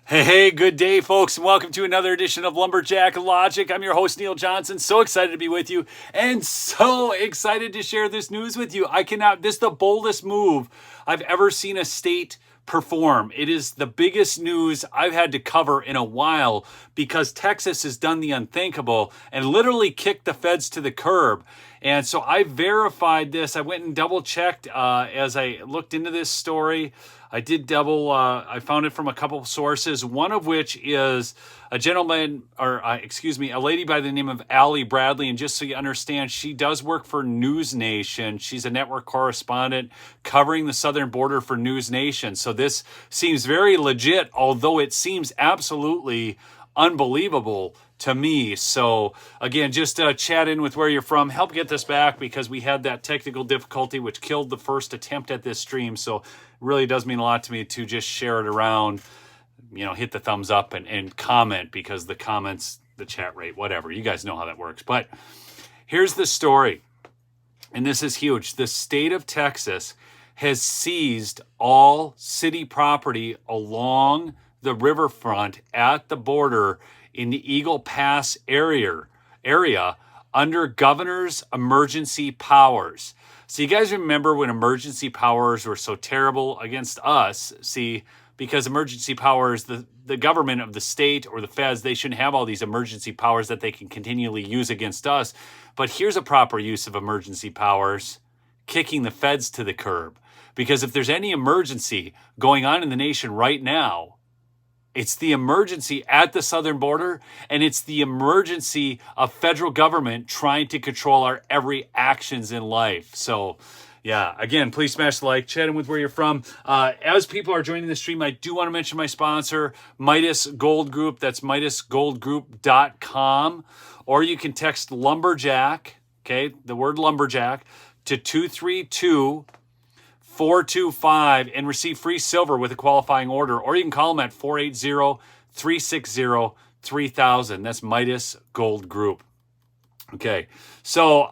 Hey, good day, folks, and welcome to another edition of Lumberjack Logic. I'm your host, Neil Johnson. So excited to be with you and so excited to share this news with you. This is the boldest move I've ever seen a state perform. It is the biggest news I've had to cover in a while because Texas has done the unthinkable and literally kicked the feds to the curb. And so I verified this. I went and double checked as I looked into this story. I found it from a couple of sources, one of which is a lady by the name of Allie Bradley. And just so you understand, she does work for News Nation. She's a network correspondent covering the southern border for News Nation. So this seems very legit, although it seems absolutely unbelievable to me. So again, just chat in with where you're from. Help get this back because we had that technical difficulty which killed the first attempt at this stream. So it really does mean a lot to me to just share it around, hit the thumbs up and comment, because the comments, the chat rate, whatever, you guys know how that works. But here's the story, and this is huge. The state of Texas has seized all city property along the riverfront at the border in the Eagle Pass area under governor's emergency powers. So you guys remember when emergency powers were so terrible against us? Because emergency powers, the government of the state or the feds, they shouldn't have all these emergency powers that they can continually use against us. But here's a proper use of emergency powers: kicking the feds to the curb. Because if there's any emergency going on in the nation right now, it's the emergency at the southern border, and it's the emergency of federal government trying to control our every actions in life. So, yeah, again, please smash the like, chat in with where you're from. As people are joining the stream, I do want to mention my sponsor, Midas Gold Group. That's MidasGoldGroup.com. Or you can text Lumberjack, okay, the word Lumberjack, to 232-425 and receive free silver with a qualifying order. Or you can call them at 480-360-3000. That's Midas Gold Group. Okay, so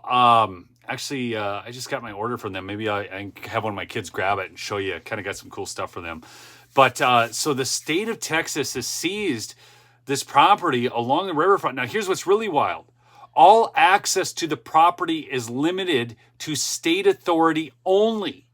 actually, I just got my order from them. Maybe I can have one of my kids grab it and show you. Kind of got some cool stuff for them. But so the state of Texas has seized this property along the riverfront. Now, here's what's really wild. All access to the property is limited to state authority only.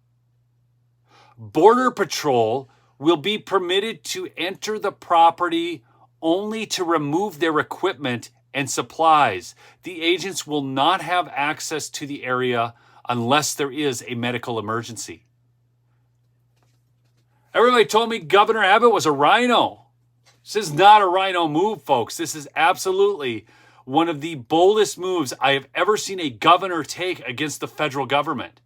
Border Patrol will be permitted to enter the property only to remove their equipment and supplies. The agents will not have access to the area unless there is a medical emergency. Everybody told me Governor Abbott was a rhino. This is not a rhino move, folks. This is absolutely one of the boldest moves I have ever seen a governor take against the federal government.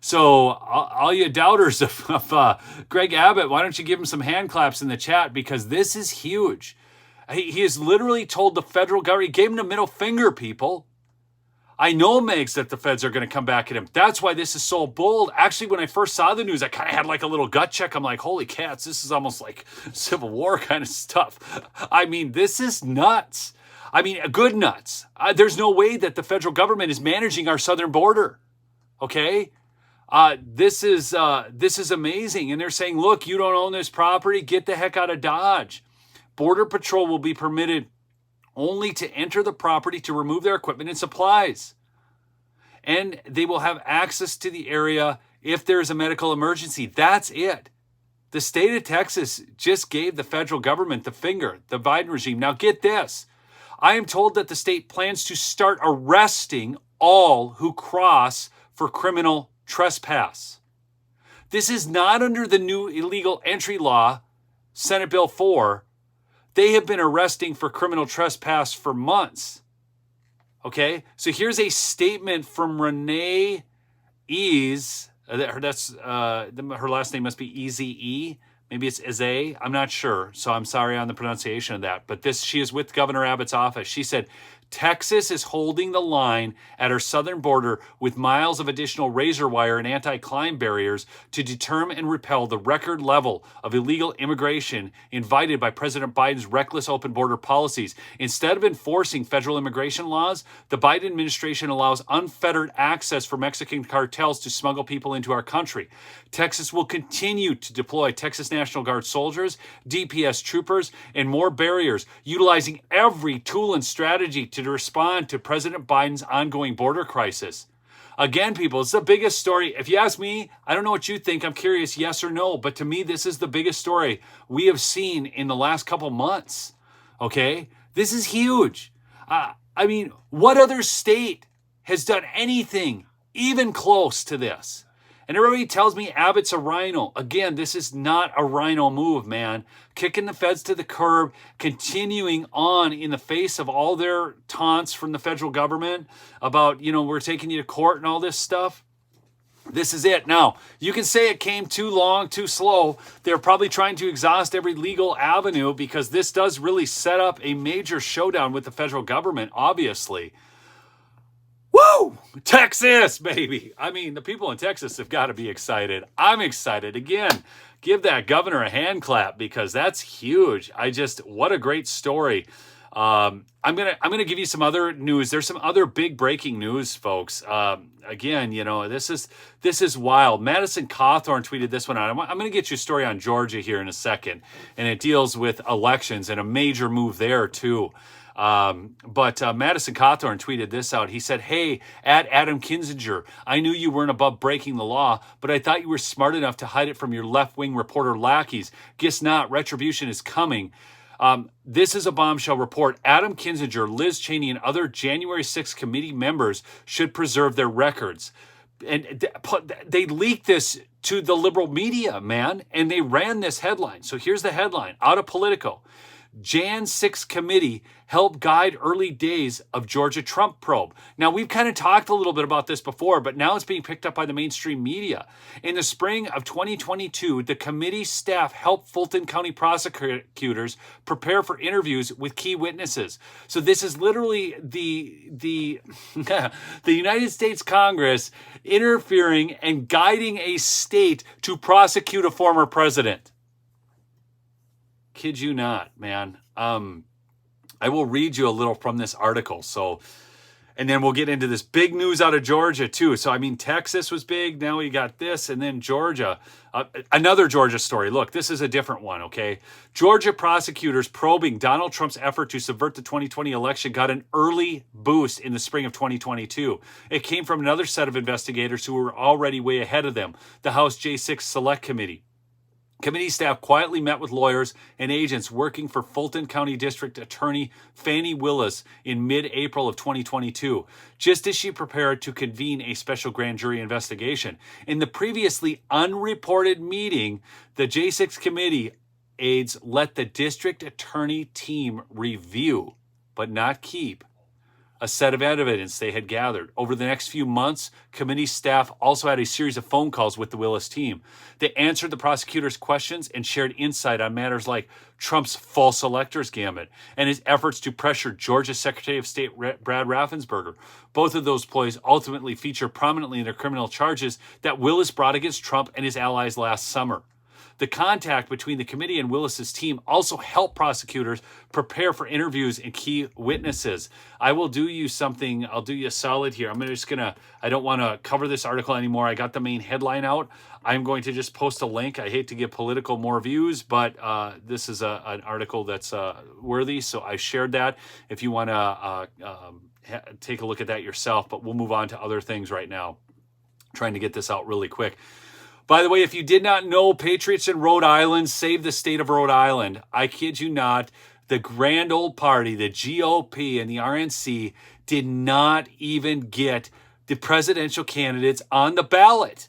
So all you doubters of Greg Abbott, why don't you give him some hand claps in the chat, because this is huge. He has literally told the federal government, he gave him the middle finger, people. I know, Megs, that the feds are going to come back at him. That's why this is so bold. Actually, when I first saw the news, I kind of had like a little gut check. I'm like, holy cats, this is almost like Civil War kind of stuff. I mean, this is nuts. I mean, good nuts. There's no way that the federal government is managing our southern border. Okay? This is amazing. And they're saying, look, you don't own this property. Get the heck out of Dodge. Border Patrol will be permitted only to enter the property to remove their equipment and supplies. And they will have access to the area if there's a medical emergency. That's it. The state of Texas just gave the federal government the finger, the Biden regime. Now get this. I am told that the state plans to start arresting all who cross for criminal trespass. This is not under the new illegal entry law, Senate Bill 4. They have been arresting for criminal trespass for months. Okay, so here's a statement from Renee Ease. Her last name must be Eze. Maybe it's Eze. I'm not sure, so I'm sorry on the pronunciation of that. But she is with Governor Abbott's office. She said, Texas is holding the line at our southern border with miles of additional razor wire and anti-climb barriers to deter and repel the record level of illegal immigration invited by President Biden's reckless open border policies. Instead of enforcing federal immigration laws, the Biden administration allows unfettered access for Mexican cartels to smuggle people into our country. Texas will continue to deploy Texas National Guard soldiers, DPS troopers, and more barriers, utilizing every tool and strategy to respond to President Biden's ongoing border crisis. Again, people, it's the biggest story. If you ask me, I don't know what you think. I'm curious, yes or no. But to me, this is the biggest story we have seen in the last couple months. Okay? This is huge. I mean, what other state has done anything even close to this? And everybody tells me Abbott's a rhino. Again, this is not a rhino move, man. Kicking the feds to the curb, continuing on in the face of all their taunts from the federal government about, we're taking you to court and all this stuff. This is it. Now, you can say it came too long, too slow. They're probably trying to exhaust every legal avenue because this does really set up a major showdown with the federal government, obviously. Woo! Texas, baby. I mean, the people in Texas have got to be excited. I'm excited. Again, give that governor a hand clap because that's huge. What a great story. I'm gonna give you some other news. There's some other big breaking news, folks. Again, this is wild. Madison Cawthorn tweeted this one out. I'm gonna get you a story on Georgia here in a second, and it deals with elections and a major move there too. But Madison Cawthorn tweeted this out. He said, "Hey, at Adam Kinzinger, I knew you weren't above breaking the law, but I thought you were smart enough to hide it from your left-wing reporter lackeys. Guess not. Retribution is coming." This is a bombshell report. Adam Kinzinger, Liz Cheney, and other January 6th committee members should preserve their records. And they leaked this to the liberal media, man, and they ran this headline. So here's the headline out of Politico. Jan 6 committee helped guide early days of Georgia Trump probe. Now, we've kind of talked a little bit about this before, but now it's being picked up by the mainstream media. In the spring of 2022, the committee staff helped Fulton County prosecutors prepare for interviews with key witnesses. So this is literally the the United States Congress interfering and guiding a state to prosecute a former president. Kid you not, man. I will read you a little from this article. And then we'll get into this big news out of Georgia too. So, I mean, Texas was big. Now we got this, and then Georgia, another Georgia story. Look, this is a different one, okay? Georgia prosecutors probing Donald Trump's effort to subvert the 2020 election got an early boost in the spring of 2022. It came from another set of investigators who were already way ahead of them, the House J6 Select Committee. Committee staff quietly met with lawyers and agents working for Fulton County District Attorney Fani Willis in mid-April of 2022, just as she prepared to convene a special grand jury investigation. In the previously unreported meeting, the J6 committee aides let the district attorney team review, but not keep, a set of evidence they had gathered. Over the next few months, committee staff also had a series of phone calls with the Willis team. They answered the prosecutor's questions and shared insight on matters like Trump's false electors gambit and his efforts to pressure Georgia Secretary of State Brad Raffensperger. Both of those ploys ultimately feature prominently in their criminal charges that Willis brought against Trump and his allies last summer. The contact between the committee and Willis's team also helped prosecutors prepare for interviews and key witnesses. I will do you something. I'll do you a solid here. I don't want to cover this article anymore. I got the main headline out. I'm going to just post a link. I hate to give Politico more views, but this is an article that's worthy. So I shared that if you want to take a look at that yourself, but we'll move on to other things right now. Trying to get this out really quick. By the way, if you did not know, Patriots in Rhode Island saved the state of Rhode Island. I kid you not. The grand old party, the GOP and the RNC, did not even get the presidential candidates on the ballot.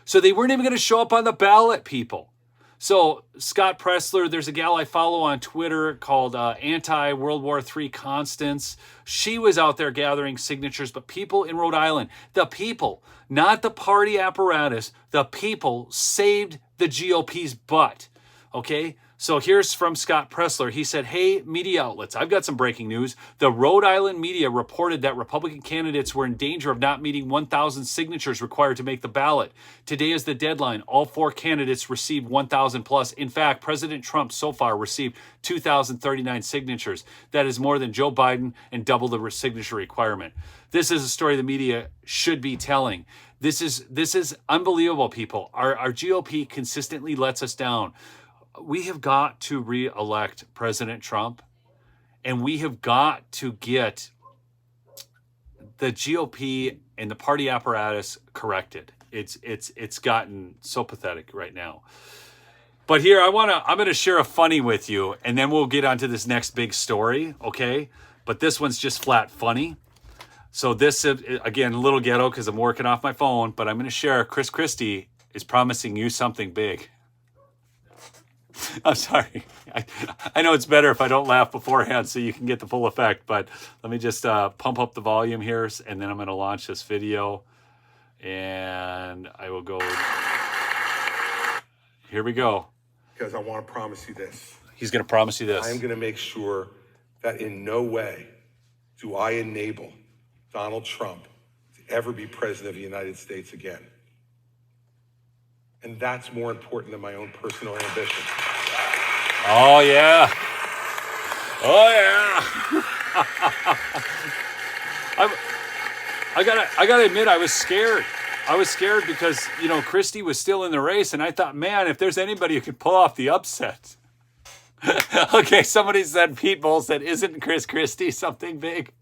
So they weren't even going to show up on the ballot, people. So Scott Pressler, there's a gal I follow on Twitter called Anti-World War III Constance. She was out there gathering signatures, but people in Rhode Island, the people, not the party apparatus, the people saved the GOP's butt, okay? So here's from Scott Pressler. He said, hey, media outlets, I've got some breaking news. The Rhode Island media reported that Republican candidates were in danger of not meeting 1,000 signatures required to make the ballot. Today is the deadline. All 4 candidates received 1,000 plus. In fact, President Trump so far received 2,039 signatures. That is more than Joe Biden and double the signature requirement. This is a story the media should be telling. This is unbelievable, people. Our GOP consistently lets us down. We have got to re-elect President Trump, and we have got to get the GOP and the party apparatus corrected. It's gotten so pathetic right now. But here I'm going to share a funny with you, and then we'll get onto this next big story, okay? But this one's just flat funny. So this, again, a little ghetto because I'm working off my phone, but I'm going to share. Chris Christie is promising you something big. I'm sorry. I know it's better if I don't laugh beforehand so you can get the full effect, but let me just pump up the volume here, and then I'm going to launch this video, and I will go. Here we go. Because I want to promise you this. He's going to promise you this. I am going to make sure that in no way do I enable Donald Trump to ever be president of the United States again. And that's more important than my own personal ambition. Oh, yeah. Oh, yeah. I gotta admit, I was scared. I was scared because, you know, Christie was still in the race, and I thought, man, if there's anybody who could pull off the upset. Okay, somebody said, Pete Bull said, isn't Chris Christie something big?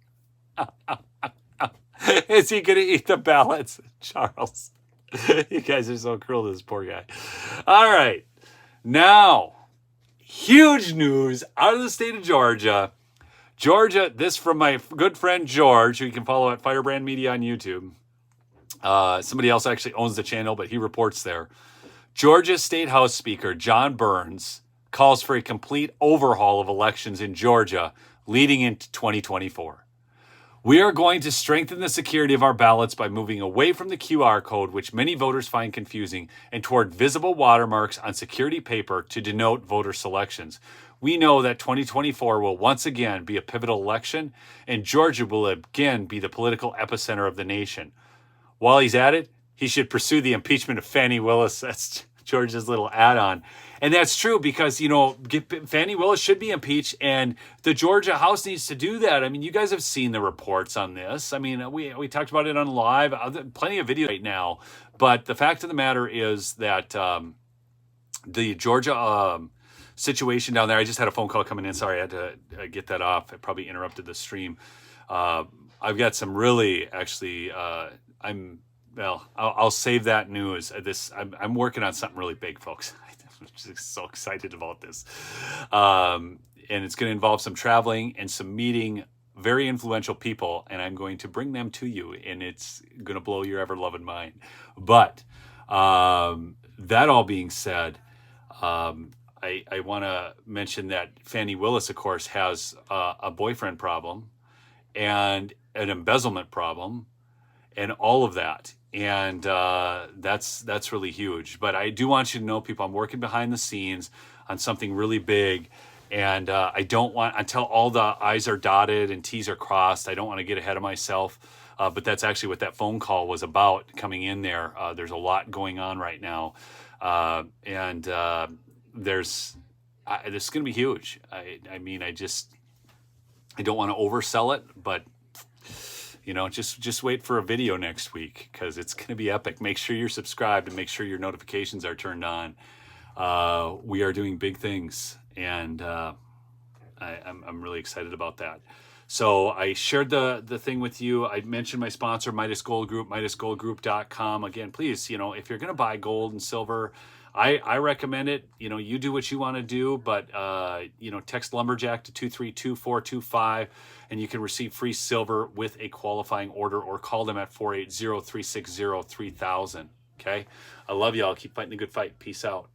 Is he going to eat the ballots? Charles. You guys are so cruel to this poor guy. All right. Now, huge news out of the state of Georgia. Georgia, this from my good friend George, who you can follow at Firebrand Media on YouTube. Somebody else actually owns the channel, but he reports there. Georgia State House Speaker John Burns calls for a complete overhaul of elections in Georgia leading into 2024. We are going to strengthen the security of our ballots by moving away from the QR code, which many voters find confusing, and toward visible watermarks on security paper to denote voter selections. We know that 2024 will once again be a pivotal election, and Georgia will again be the political epicenter of the nation. While he's at it, he should pursue the impeachment of Fani Willis. That's George's little add-on. And that's true because, you know, Fani Willis should be impeached, and the Georgia House needs to do that. I mean, you guys have seen the reports on this. I mean, we talked about it on live, plenty of video right now. But the fact of the matter is that the Georgia situation down there, I just had a phone call coming in. Sorry, I had to get that off. It probably interrupted the stream. I've got some really, actually, I'll save that news. I'm working on something really big, folks. I'm just so excited about this. And it's going to involve some traveling and some meeting very influential people, and I'm going to bring them to you, and it's going to blow your ever-loving mind. But that all being said, I want to mention that Fani Willis, of course, has a boyfriend problem and an embezzlement problem and all of that. And that's really huge. But I do want you to know, people, I'm working behind the scenes on something really big. And I don't want, until all the I's are dotted and T's are crossed, I don't want to get ahead of myself. But that's actually what that phone call was about coming in there. There's a lot going on right now. And this is going to be huge. I mean, I don't want to oversell it, but you know, just wait for a video next week because it's going to be epic. Make sure you're subscribed and make sure your notifications are turned on. We are doing big things, and I'm really excited about that. So I shared the thing with you. I mentioned my sponsor, Midas Gold Group, MidasGoldGroup.com. Again, please, you know, if you're going to buy gold and silver, I recommend it. You know, you do what you want to do, but, you know, text Lumberjack to 232-425, and you can receive free silver with a qualifying order, or call them at 480-360-3000. Okay? I love y'all. Keep fighting the good fight. Peace out.